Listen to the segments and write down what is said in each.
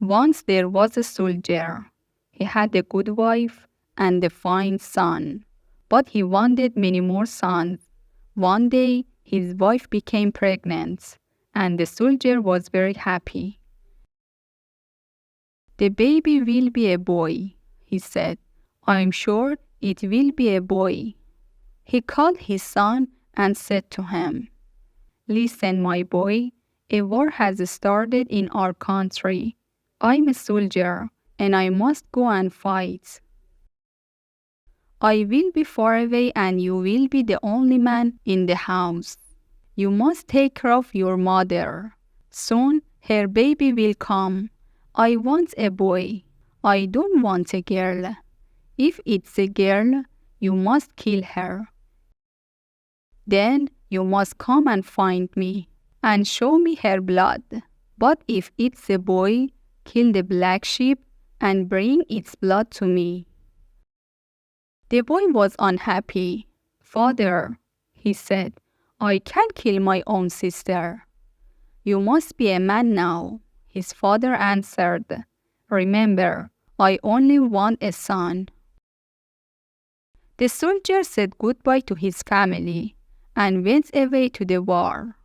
Once there was a soldier. He had a good wife and a fine son, but he wanted many more sons. One day, his wife became pregnant, and the soldier was very happy. "The baby will be a boy," he said. "I'm sure it will be a boy." He called his son and said to him, "Listen, my boy, a war has started in our country. I'm a soldier, and I must go and fight. I will be far away, and you will be the only man in the house. You must take care of your mother. Soon her baby will come. I want a boy. I don't want a girl. If it's a girl, you must kill her. Then you must come and find me and show me her blood. But if it's a boy, kill the black sheep and bring its blood to me." The boy was unhappy. "Father," he said, "I can't kill my own sister." "You must be a man now," his father answered. "Remember, I only want a son." The soldier said goodbye to his family and went away to the war.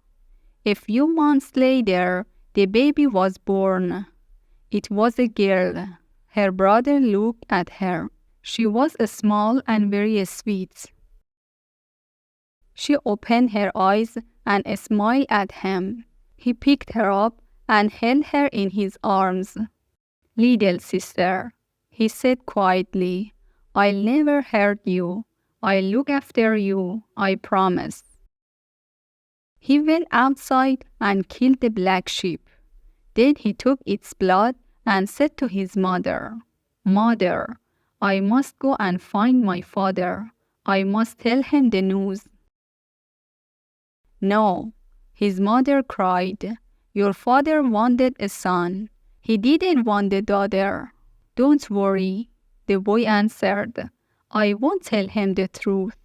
A few months later, the baby was born. It was a girl. Her brother looked at her. She was small and very sweet. She opened her eyes and smiled at him. He picked her up and held her in his arms. "Little sister," he said quietly, "I'll never hurt you. I'll look after you, I promise." He went outside and killed the black sheep. Then he took its blood and said to his mother, "Mother, I must go and find my father. I must tell him the news." "No," his mother cried. "Your father wanted a son. He didn't want a daughter." "Don't worry," the boy answered. "I won't tell him the truth."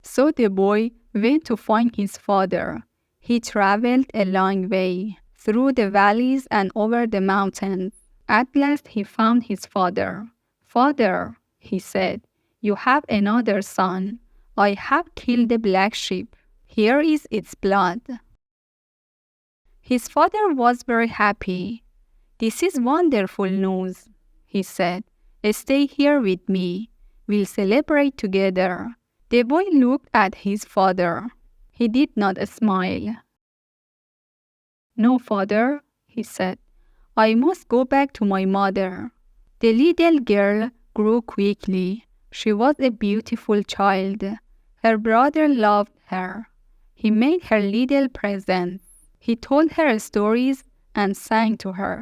So the boy went to find his father. He traveled a long way, through the valleys and over the mountains. At last he found his father. "Father," he said, "you have another son. I have killed the black sheep. Here is its blood." His father was very happy. "This is wonderful news," he said. "Stay here with me. We'll celebrate together." The boy looked at his father. He did not smile. "No, father," he said. "I must go back to my mother." The little girl grew quickly. She was a beautiful child. Her brother loved her. He made her little presents. He told her stories and sang to her.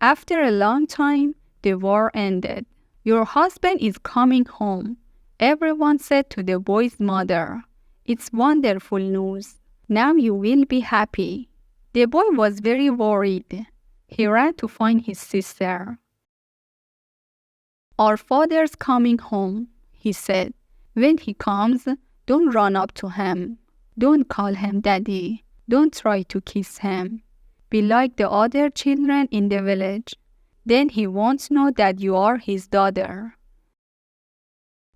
After a long time, the war ended. "Your husband is coming home," everyone said to the boy's mother. "It's wonderful news. Now you will be happy." The boy was very worried. He ran to find his sister. "Our father's coming home," he said. "When he comes, don't run up to him. Don't call him daddy. Don't try to kiss him. Be like the other children in the village. Then he won't know that you are his daughter."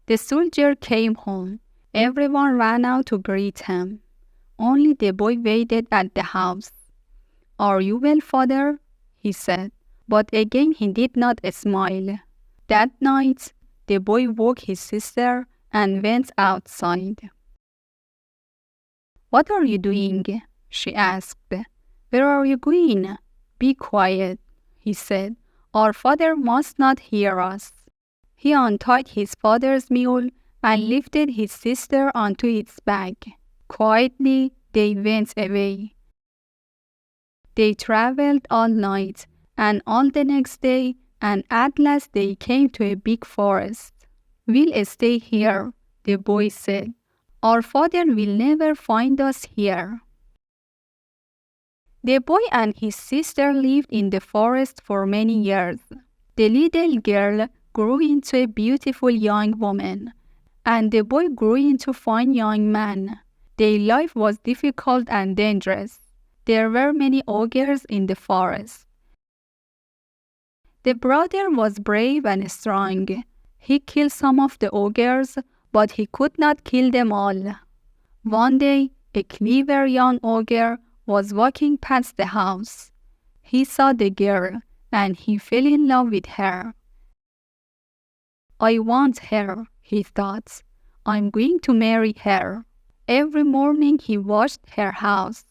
The soldier came home. Everyone ran out to greet him. Only the boy waited at the house. "Are you well, father?" he said. But again he did not smile. That night, the boy woke his sister and went outside. "What are you doing?" she asked. "Where are you going?" "Be quiet," he said. "Our father must not hear us." He untied his father's mule and lifted his sister onto its back. Quietly, they went away. They traveled all night and all the next day, and at last they came to a big forest. "We'll stay here," the boy said. "Our father will never find us here." The boy and his sister lived in the forest for many years. The little girl grew into a beautiful young woman, and the boy grew into a fine young man. Their life was difficult and dangerous. There were many ogres in the forest. The brother was brave and strong. He killed some of the ogres, but he could not kill them all. One day, a clever young ogre was walking past the house. He saw the girl, and he fell in love with her. I want her, he thought. I'm going to marry her. Every morning he washed her house.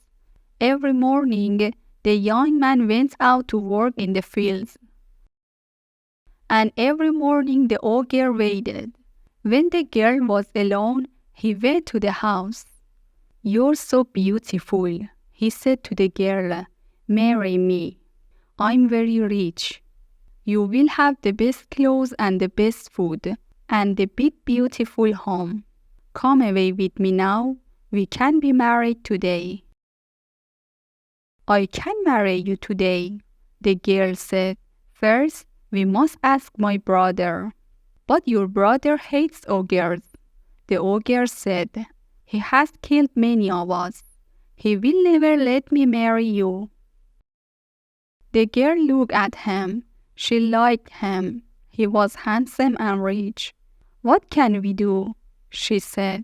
Every morning the young man went out to work in the fields. And every morning the ogre waited. When the girl was alone, he went to the house. You're so beautiful, he said to the girl. Marry me. I'm very rich. You will have the best clothes and the best food, and the big beautiful home. Come away with me now. We can be married today. I can marry you today, the girl said. First, we must ask my brother. But your brother hates ogres, the ogre said. He has killed many of us. He will never let me marry you. The girl looked at him. She liked him. He was handsome and rich. What can we do? She said.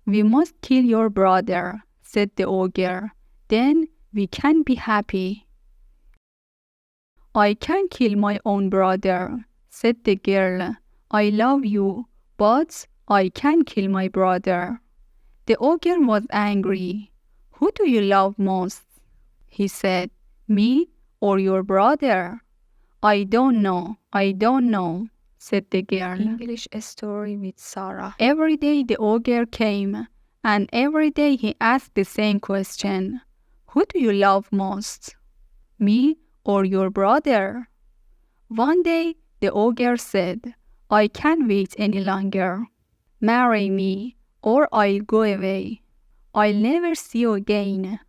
We must kill your brother, said the ogre. Then we can be happy. I can kill my own brother, said the girl. I love you, but I can kill my brother. The ogre was angry. Who do you love most? He said. Me or your brother? I don't know, said the girl. English story with Sara. Every day the ogre came, and every day he asked the same question. Who do you love most? Me or your brother? One day the ogre said, I can't wait any longer. Marry me, or I'll go away. I'll never see you again.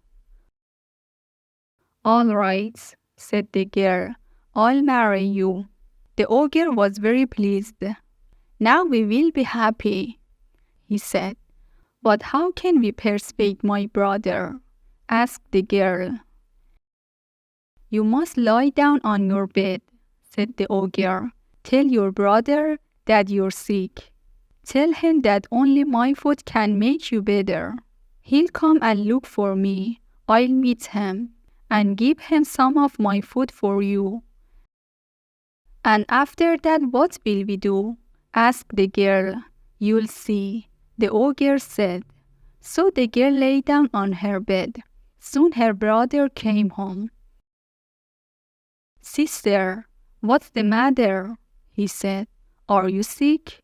All right, said the girl. I'll marry you. The ogre was very pleased. Now we will be happy, he said. But how can we persuade my brother? Asked the girl. You must lie down on your bed, said the ogre. Tell your brother that you're sick. Tell him that only my food can make you better. He'll come and look for me. I'll meet him and give him some of my food for you. And after that, what will we do? Asked the girl. You'll see, the ogre said. So the girl lay down on her bed. Soon her brother came home. Sister, what's the matter? He said. Are you sick?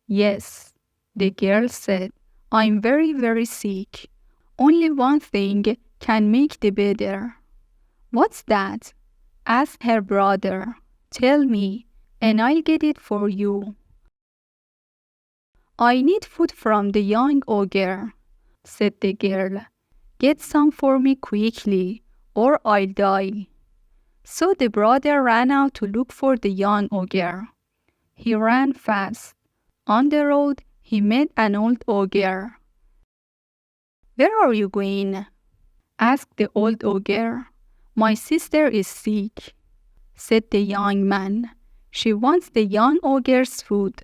Yes, the girl said. I'm very, very sick. Only one thing can make the better. What's that? Asked her brother. Tell me, and I'll get it for you. I need food from the young ogre, said the girl. Get some for me quickly, or I'll die. So the brother ran out to look for the young ogre. He ran fast. On the road, he met an old ogre. Where are you going? Asked the old ogre. My sister is sick, said the young man. She wants the young ogre's food.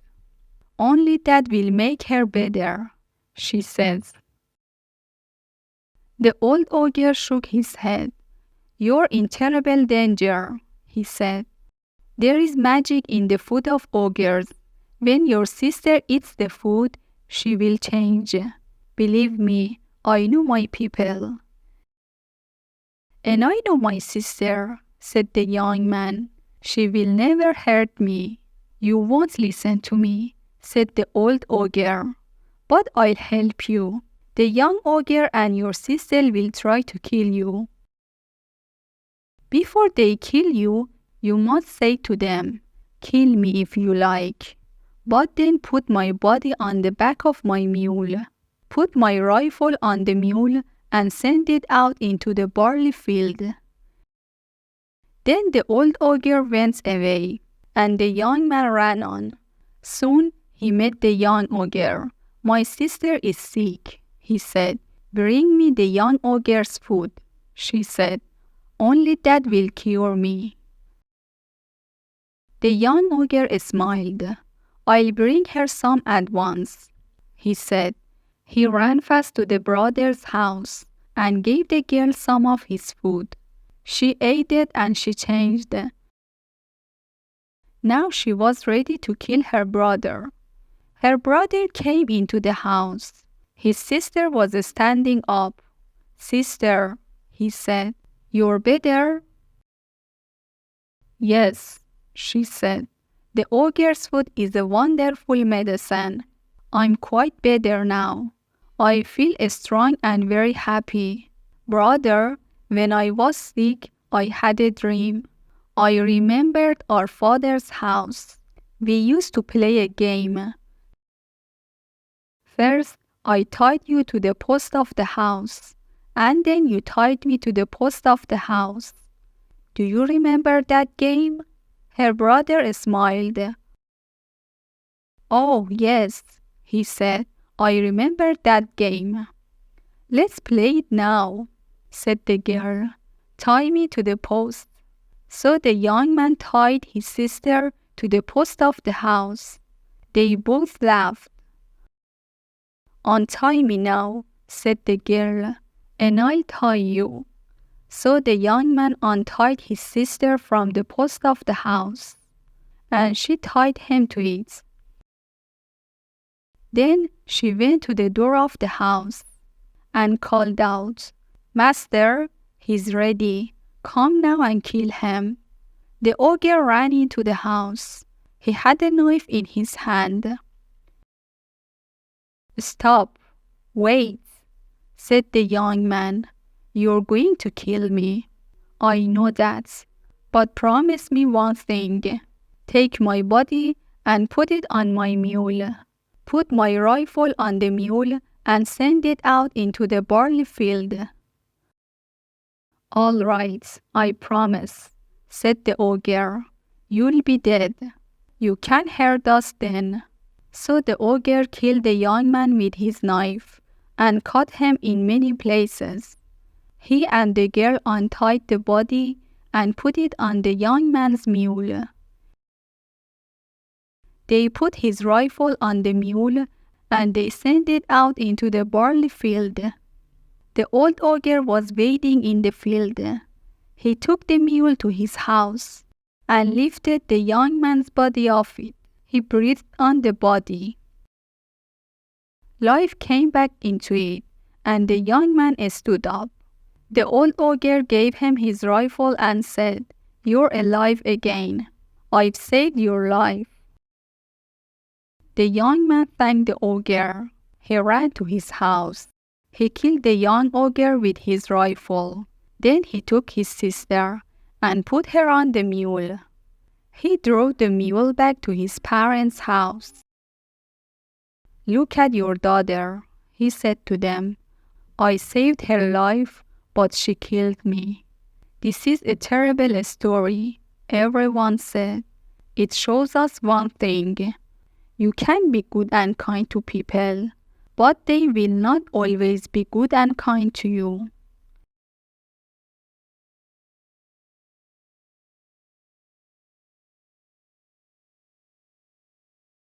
Only that will make her better, she says. The old ogre shook his head. You're in terrible danger, he said. There is magic in the food of ogres. When your sister eats the food, she will change. Believe me, I know my people. And I know my sister, said the young man. She will never hurt me. You won't listen to me, said the old ogre. But I'll help you. The young ogre and your sister will try to kill you. Before they kill you, you must say to them, kill me if you like. But then put my body on the back of my mule. Put my rifle on the mule and send it out into the barley field. Then the old ogre went away, and the young man ran on. Soon he met the young ogre. My sister is sick, he said. Bring me the young ogre's food. she said. Only that will cure me. The young ogre smiled. I'll bring her some at once, he said. He ran fast to the brother's house and gave the girl some of his food. She ate it and she changed. Now she was ready to kill her brother. Her brother came into the house. His sister was standing up. Sister, he said, you're better? Yes, she said. The ogre's food is a wonderful medicine. I'm quite better now. I feel strong and very happy. Brother, when I was sick, I had a dream. I remembered our father's house. We used to play a game. First, I tied you to the post of the house, and then you tied me to the post of the house. Do you remember that game? Her brother smiled. Oh, yes, he said. I remember that game. Let's play it now, said the girl. Tie me to the post. So the young man tied his sister to the post of the house. They both laughed. Untie me now, said the girl, and I'll tie you. So the young man untied his sister from the post of the house, and she tied him to it. Then she went to the door of the house and called out, Master, he's ready. Come now and kill him. The ogre ran into the house. He had a knife in his hand. Stop. Wait, said the young man. You're going to kill me. I know that. But promise me one thing. Take my body and put it on my mule. Put my rifle on the mule and send it out into the barley field. All right, I promise, said the ogre. You'll be dead. You can't hurt us then. So the ogre killed the young man with his knife and cut him in many places. He and the girl untied the body and put it on the young man's mule. They put his rifle on the mule and they sent it out into the barley field. The old ogre was waiting in the field. He took the mule to his house and lifted the young man's body off it. He breathed on the body. Life came back into it, and the young man stood up. The old ogre gave him his rifle and said, You're alive again. I've saved your life. The young man thanked the ogre. He ran to his house. He killed the young ogre with his rifle. Then he took his sister and put her on the mule. He drove the mule back to his parents' house. Look at your daughter, he said to them. I saved her life, but she killed me. This is a terrible story, everyone said. It shows us one thing. You can be good and kind to people, but they will not always be good and kind to you.